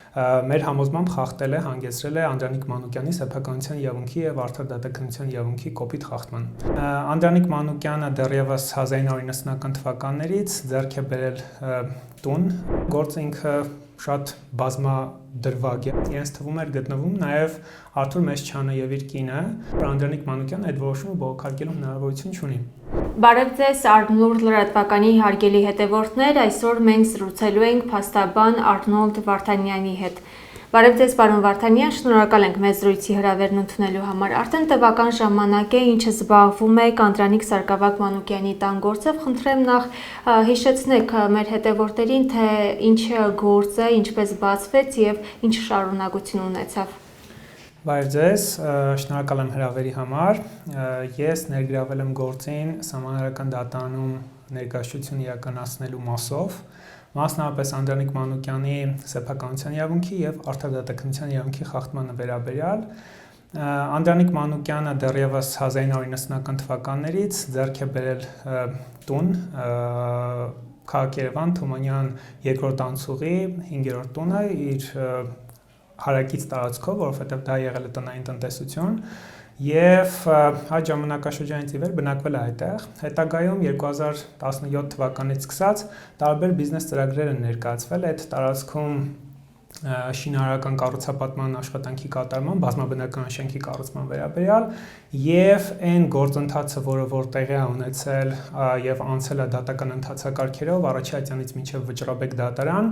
մեր համոզմամբ խախտել է, հանգեցրել է Անդրանիկ Մանուկյանի սեփականության իրավունքի եւ արդար դատականության իրավունքի կոպիտ խախտման։ Անդրանիկ Մանուկյանը դեռևս 1990-ական թվականներից ձեռք է բերել տուն, գործը ինքը շատ բազմադրվագ է։ Իրենց թվում էր գտնվում նաև Արթուր Մեսչյանը եւ իր կինը, Անդրանիկ Մանուկյանը այդ որոշումը բողոքարկելու հնարավորություն չունի։ Բարև ձեզ, Արնոլդ լրատվականի հարգելի հետևորդներ, այսօր մենք զրուցելու ենք փաստաբան Արնոլդ Վարդանյանի հետ։ Բարև ձեզ, պարոն Վարդանյան, շնորհակալ ենք մեզ զրույցի հրավերն ընդունելու համար։ Արդեն տևական ժամանակ է, ինչ զբաղվում եք Անդրանիկ Սարգսակյան-Մանուկյանի տան գործով, խնդրեմ նախ հիշեցնեք մեր հետևորդերին, թե ինչ գործ է, ինչպես բացվեց եւ ինչ շարունակություն ունեցավ։ Բարև ձեզ, շնորհակալ եմ հրավերի համար։ Ես ներգրավել եմ գործին Սահմանադրական դատարանում ներկայացություն իրականացնելու մասով, մասնավորապես Անդրանիկ Մանուկյանի սեփականության իրավունքի եւ արդար դատականության իրավունքի խախտմանը վերաբերյալ։ Անդրանիկ Մանուկյանը դեռևս 1990-ական թվականներից ձեռք է բերել տուն քաղաք Երևան Թումանյան երկրորդ անցուղի 5-րդ տունը իր հարակից տարածքով, որովհետև դա եղել է տնային տնտեսություն, եւ այդ ժամանակաշրջանից ի վեր բնակվել է այդտեղ։ Հետագայում 2017 թվականից սկսած տարբեր բիզնես ծրագրեր են ներկայացվել այդ տարածքում շինարարական կառուցապատման աշխատանքի կատարման, բազմաբնակարան շենքի կառուցման վերաբերյալ եւ այն գործընթացը, որ տեղի է ունեցել եւ անցել է դատական ընթացակարգերով առաջացյանից մինչեւ Վճռաբեկ դատարան,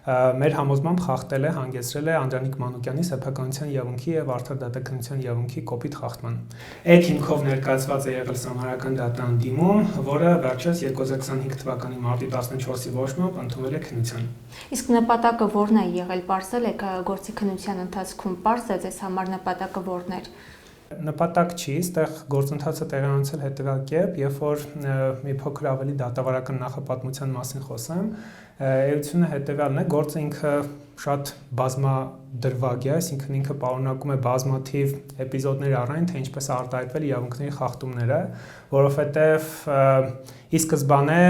մեր համոզմամբ խախտել է, հանգեցրել է Անդրանիկ Մանուկյանի սեփականության իրավունքի եւ արդար դատականության իրավունքի կոպիտ խախտման։ Այդ հիմքով ներկայացված է եղել Սահմանադրական դատարան դիմում, որը վերջերս 2025 թվականի մարտի 14-ի որոշմամբ ընդունվել է քննության։ Իսկ նպատակը ո՞րն է եղել, պարզել եք գործի քննության ընթացքում, պարզ է ձեզ համար նպատակը ո՞րն էր։ Նպատակ չի, այստեղ գործընթացը տեղի ունեցել հետևյալ կերպ, երբ որ մի փոքր ավելի դատավարական նախապատմության մասին խոսեմ, էությունը հետևյալն է, գործը ինքը շատ բազմադրվագ է, այսինքն ինքը պարունակում է բազմաթիվ էպիզոդներ առայն, թե ինչպես արտահայտվել իրավունքների խախտումները, որովհետև ի սկզբանե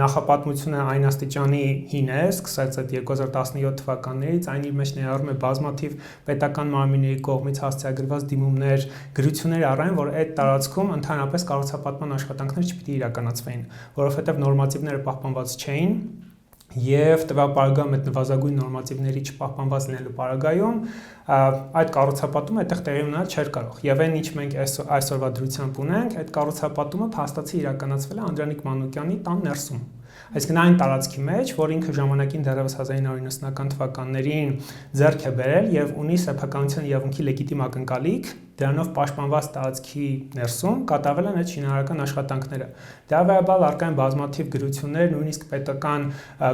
նախապատմությունը այն աստիճանի հին է, սկսած այդ 2017 թվականներից, այն իր մեջ ներառում է բազմաթիվ պետական մարմինների կողմից հասցեագրված դիմումներ, գրություններ առայն, որ այդ տարածքում ընդհանրապես կառուցապատման աշխատանքներ չպիտի իրականացվեին, որովհետև նորմատիվները պահպանված չէին եւ տվյալ պարագայում այդ նվազագույն նորմատիվների չպահպանված լինելու պարագայում այդ կառուցապատումը այդտեղ տեղի ունենալ չէր կարող։ Եվ այն ինչ մենք այսօրվա դրությամբ ունենք, այդ կառուցապատումը փաստացի իրականացվել է Անդրանիկ Մանուկյանի տան ներսում։ Այսինքն այն տարածքի մեջ, որ ինքը ժամանակին դեռևս 1990-ական թվականներին ձեռք է բերել եւ ունի սեփականության իրավունքի լեգիտիմ ակնկալիք, դրանով պաշտպանված տարածքի ներսում կատարվել են այդ շինարարական աշխատանքները։ Դրա վերաբերյալ առկա են բազմաթիվ գրություններ, նույնիսկ պետական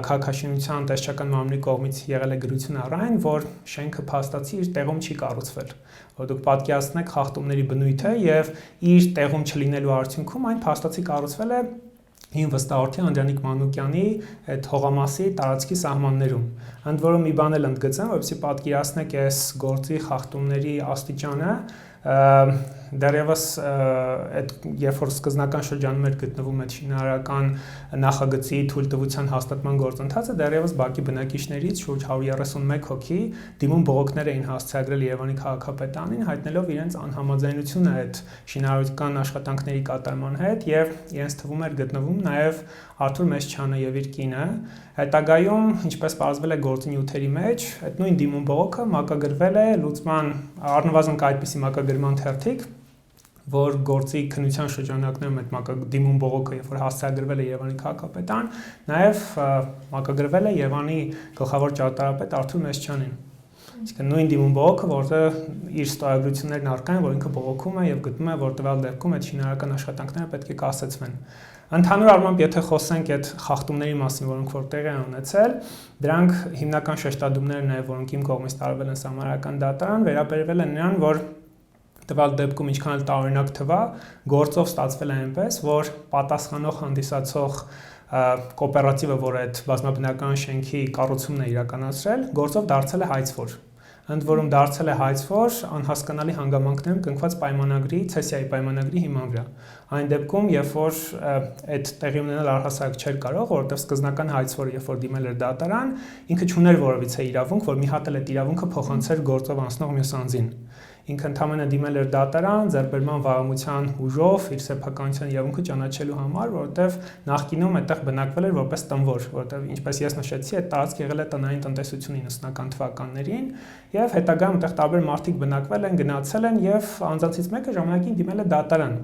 քաղաքաշինության տեսչական մարմնի կողմից եղել է գրություն առայն, որ շենքը փաստացի իր տեղում չի կառուցվել, որ դուք պատկերացնեք խախտումների բնույթը եւ իր տեղում չլինելու արդյունքում այն փաստացի կառուցվել է հին վստահորդի Անդրանիկ Մանուկյանի այդ հողամասի տարածքի սահմաններում։ Ընդ որում մի բան էլ ընդգծեմ, որպեսզի պատկերացնեք այս գործի խախտումների աստիճանը, դեռևս այդ երբ որ սկզբնական շրջանում էր գտնվում այդ շինարարական նախագծի թույլտվության հաստատման գործընթացը, դեռևս բակի բնակիչներից շուրջ 131 հոգի դիմում բողոքներ էին հասցեագրել Երևանի քաղաքապետարանին, հայտնելով իրենց անհամաձայնությունը այդ շինարարական աշխատանքների կատարման հետ եւ իրենց թվում էր գտնվում նաեւ Արթուր Մեսչյանը եւ իր կինը։ Հետագայում, ինչպես պարզվել է գործի նյութերի մեջ, այդ նույն դիմում բողոքը մակագրվել է լուծման առնվազն այդպիսի մակագրման թերթիկ, որ գործի քննության շրջանակներում այդ դիմում բողոքը, երբ որ հասցեագրվել է Երևանի քաղաքապետարան, նաեւ մակագրվել է Երևանի գլխավոր ճարտարապետ Արթուր Մեսչյանին։ Այսինքն նույն դիմում բողոքը, որտեղ իր ստորագրություններն առկա են, որ ինքը բողոքում է եւ գտնում է, որ տվյալ դեպքում այդ շինարարական աշխատանքները պետք է կասեցվեն։ Ընդհանուր առմամբ, եթե խոսենք այդ խախտումների մասին, որոնք որ տեղի են ունեցել, դրանք հիմնական շեշտադրումներն են, որոնք իմ կողմից տարվել են Սահմանադրական դատարան, վերաբերվել են նրան, որ տվյալ դեպքում ինչքան էլ տարօրինակ թվա, գործով ստացվել է այնպես, որ պատասխանող հանդիսացող կոոպերատիվը, որ այդ բազմաբնակարան շենքի կառուցումն է իրականացրել, գործով դարձել է հայցվոր։ ընդ որում դարձել է հայցվոր անհասկանալի հանգամանքներում կնքված պայմանագրի, ցեսիայի պայմանագրի հիման վրա։ Այն դեպքում, երբ որ այդ տեղի ունենալ առհասարակ չէր կարող, որովհետև սկզբնական հայցվորը, երբ որ դիմել էր դատարան, ինքը չուներ որևիցե իրավունք, որ մի հատ էլ այդ իրավունքը փոխանցեր գործով անցնող մյուս անձին։ Ինքը ընդհանրապես դիմել էր դատարան ձեռբերման վարամության ուժով իր սեփականության իրավունքը ճանաչելու համար, որովհետև նախկինում այդտեղ բնակվել էր որպես տնվոր, որովհետև ինչպես ես նշեցի, այդ տարածք եղել է տնային տնտեսություն 90-ական թվականներին, եւ հետագայում այդտեղ տարբեր մարդիկ բնակվել են, գնացել են եւ անձանցից մեկը ժամանակին դիմել է դատարան։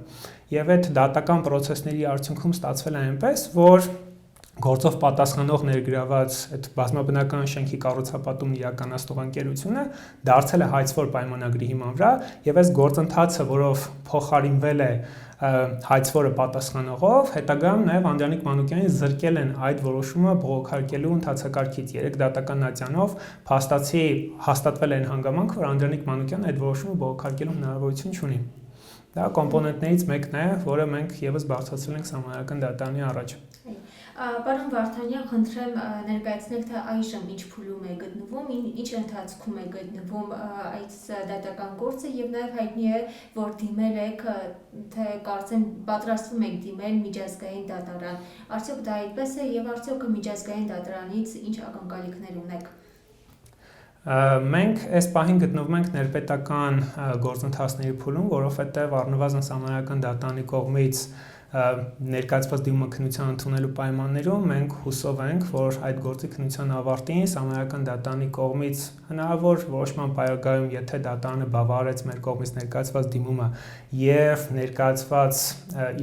Եվ այդ դատական process-ների արդյունքում ստացվել է այնպես, որ գործով պատասխանող ներգրաված այդ բազմաբնական շենքի կառուցապատումն իրականացնող ընկերությունը դարձել է հայցվոր պայմանագրի հիման վրա եւ այս գործընթացը, որով փոխարինվել է հայցվորը պատասխանողով, հետագայում նաեւ Անդրանիկ Մանուկյանին զրկել են այդ որոշումը բողոքարկելու ընթացակարգից 3 դատական ատյանով փաստացի հաստատվել է այն հանգամանքը, որ Անդրանիկ Մանուկյանն այդ որոշումը բողոքարկելու հնարավորություն չունի։ Դա կոմպոնենտներից մեկն է, որը մենք եւս բարձրացրել ենք Սահմանադրական դատարանի առաջ։ Պարոն Վարդանյան, խնդրեմ ներկայացնեք, թե այժմ ինչ փուլում է գտնվում, ինչ ընթացքում է գտնվում այդ դատական գործը եւ նաեւ հայտնի է, որ դիմել եք, թե կարծեմ պատրաստվում եք դիմել միջազգային դատարան։ Արդյոք դա այդպես է եւ արդյոք միջազգային դատարանից ինչ ակնկալիքներ ունեք։ Մենք այս պահին գտնվում ենք ներպետական գործընթացների փուլում, որովհետեւ առնվազն Սահմանադրական դատարանի կողմից ներկայացված դիմումը քննության ընդունելու պայմաններում մենք հուսով ենք, որ այդ գործի քննության ավարտին Սահմանադրական դատարանի կողմից հնարավոր որոշման պայմաններում, եթե դատարանը բավարարեց մեր կողմից ներկայացված դիմումը եւ ներկայացված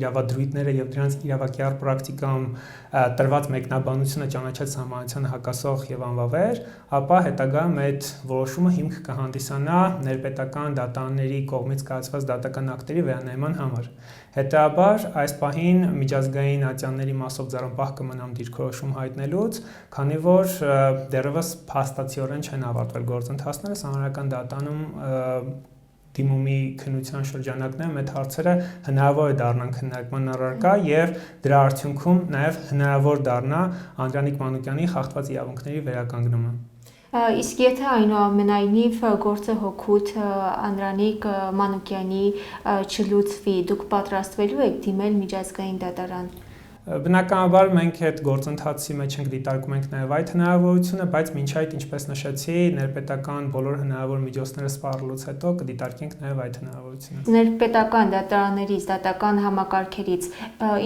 իրավադրույթները եւ դրանց իրավակիար պրակտիկայում տրված մեկնաբանությունը ճանաչած սահմանությանը հակասող եւ անվավեր, ապա հետագայում այդ որոշումը հիմք կհանդիսանա ներպետական դատարանների կողմից կայացված դատական ակտերի վերանայման համար։ Հետաբար այս պահին միջազգային ատյանների մասով ձեռնպահ կմնամ դիրքորոշում հայտնելուց, քանի որ դեռևս փաստացիորեն չեն ավարտվել գործընթացները Սահմանադրական դատարանում դիմումի քննության շրջանակներում այդ հարցերը հնարավոր է դառնան քննարկման առարկա եւ դրա արդյունքում նաեւ հնարավոր դառնա Անդրանիկ Մանուկյանի խախտված իրավունքների վերականգնումը։ Իսկ եթե այնուամենայնիվ գործը հօգուտ Անդրանիկ Մանուկյանի չլուծվի, դուք պատրաստվելու եք դիմել միջազգային դատարան։ Բնականաբար մենք այդ գործընթացի մեջ ենք դիտարկում ենք նաև այդ հնարավորությունը, բայց մինչ այդ, ինչպես նշեցի, ներպետական բոլոր հնարավոր միջոցները սպառելուց հետո կդիտարկենք նաև այդ հնարավորությունը։ Ներպետական դատարաններից, դատական համակարգերից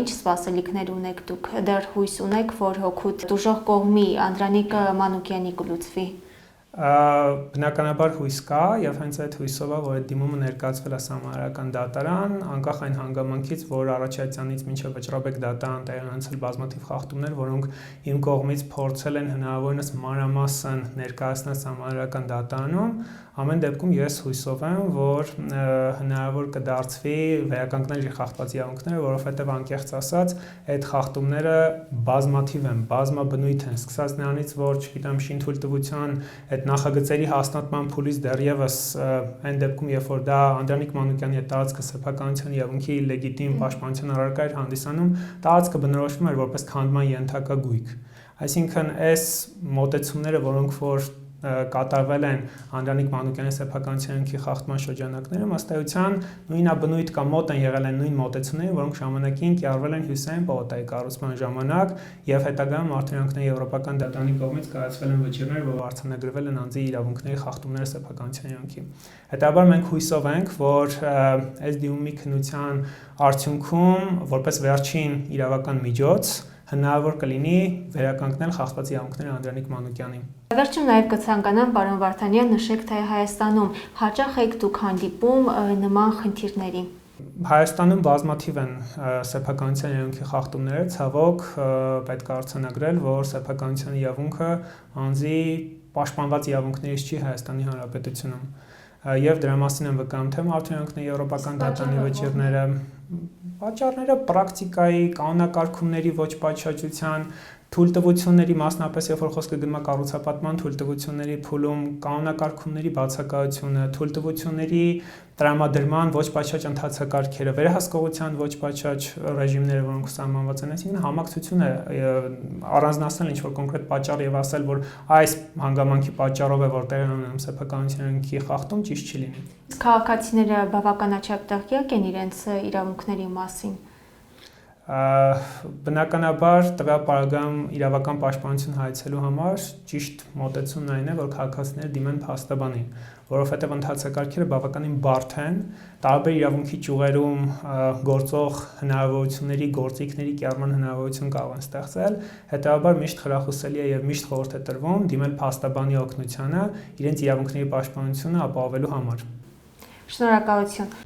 ինչ սպասելիքներ ունեք դուք։ Դեռ հույս ունեք, որ հօգուտ դժոխք կողմի Անդրանիկ Մանուկյանի կլուծվի։ Բնականաբար հույս կա եւ հենց այդ հույսով է, որ այդ դիմումը ներկայացվել է Սահմանադրական դատարան, անկախ այն հանգամանքից, որ առաջացյանից մինչև վճռաբեկ դատարան տեղի ունեցել բազմաթիվ խախտումներ, որոնք իմ կողմից փորձել են հնարավորինս մանրամասն ներկայացնել Սահմանադրական դատարանում, ամեն դեպքում ես հույսով եմ, որ հնարավոր կդարձվի վերականգնել իր խախտված իրավունքները, որովհետեւ անկեղծ ասած, այդ խախտումները բազմաթիվ են, բազմաբնույթ են, սկսած նրանից, որ չգիտեմ, շինթույլտվության այդ նախագծերի հաստատման փուլից դեռևս այն դեպքում, երբ որ դա Անդրանիկ Մանուկյանի այդ տարածքը սեփականության իրավունքի լեգիտիմ պաշտպանության առարկա էր հանդիսանում, տարածքը բնորոշվում էր որպես քանդման ենթակա գույք։ Այսինքն այս մոտեցումները, որոնք որ կատարվել են Անդրանիկ Մանուկյանի սեփականության իրավունքի խախտման շրջանակներում, ըստ էության նույնաբնույթ կամ մոտ են եղել են նույն մոտեցումներին, որոնք ժամանակին կիրառվել են Հյուսիսային պողոտայի կառուցման ժամանակ եւ հետագայում արդյունքների Եվրոպական դատարանի կողմից կայացվել են վճիռներ, որ արձանագրվել են անձի իրավունքների խախտումները սեփականության իրավունքի։ Հետաբար մենք հույսով ենք, որ այս դիմումի քննության արդյունքում որպես վերջին իրավական միջոց հնարավոր կլինի վերականգնել խախտված իրավունքները Անդրանիկ Մանուկյանին։ Վերջում նաև կցանկանամ, պարոն Վարդանյան, նշեք, թե Հայաստանում հաճախ եք դուք հանդիպում նման խնդիրների։ Հայաստանում բազմաթիվ են սեփականության իրավունքի խախտումները, ցավոք պետք է արձանագրել, որ սեփականության իրավունքը անձի պաշտպանված իրավունքներից չի Հայաստանի Հանրապետությունում։ Եվ դրա մասին եմ վկայում թե արդյունքների Եվրոպական դատարանի վճիռները, պատճառները պրակտիկայի, կանոնակարգումների ոչ պատշաճության, Թույլտվությունների մասնապես երբ որ խոսքը գնում է կառուցապատման թույլտվությունների փուլում կանոնակարգումների բացակայությունը, թույլտվությունների տրամադրման ոչ պատշաճ ընթացակարգերը, վերահսկողության ոչ պատշաճ ռեժիմները, որոնք սահմանված են, այսինքն համակցությունը առանձնացնել ինչ-որ կոնկրետ պատճառ եւ ասել, որ այս հանգամանքի պատճառով է որ տեղի ունենում սեփականությունների խախտում, ճիշտ չի լինի։ Քաղաքացիները բավականաչափ տեղյակ են իրենց իրավունքների մասին։ Բնականաբար տվյալ պարագայում իրավական պաշտպանություն հայցելու համար ճիշտ մոտեցումն այն է, որ քաղաքացիները դիմեն փաստաբանին, որովհետև ընթացակարգերը բավականին բարդ են, տարբեր իրավունքի ճյուղերում գործող հնարավորությունների, գործիքների կիրառման հնարավորություն կարող են ստեղծել, հետեւաբար միշտ խրախուսելի է եւ միշտ խորհուրդ է տրվում դիմել փաստաբանի օգնությանը իրենց իրավունքների պաշտպանությունը ապահովելու համար։ Շնորհակալություն։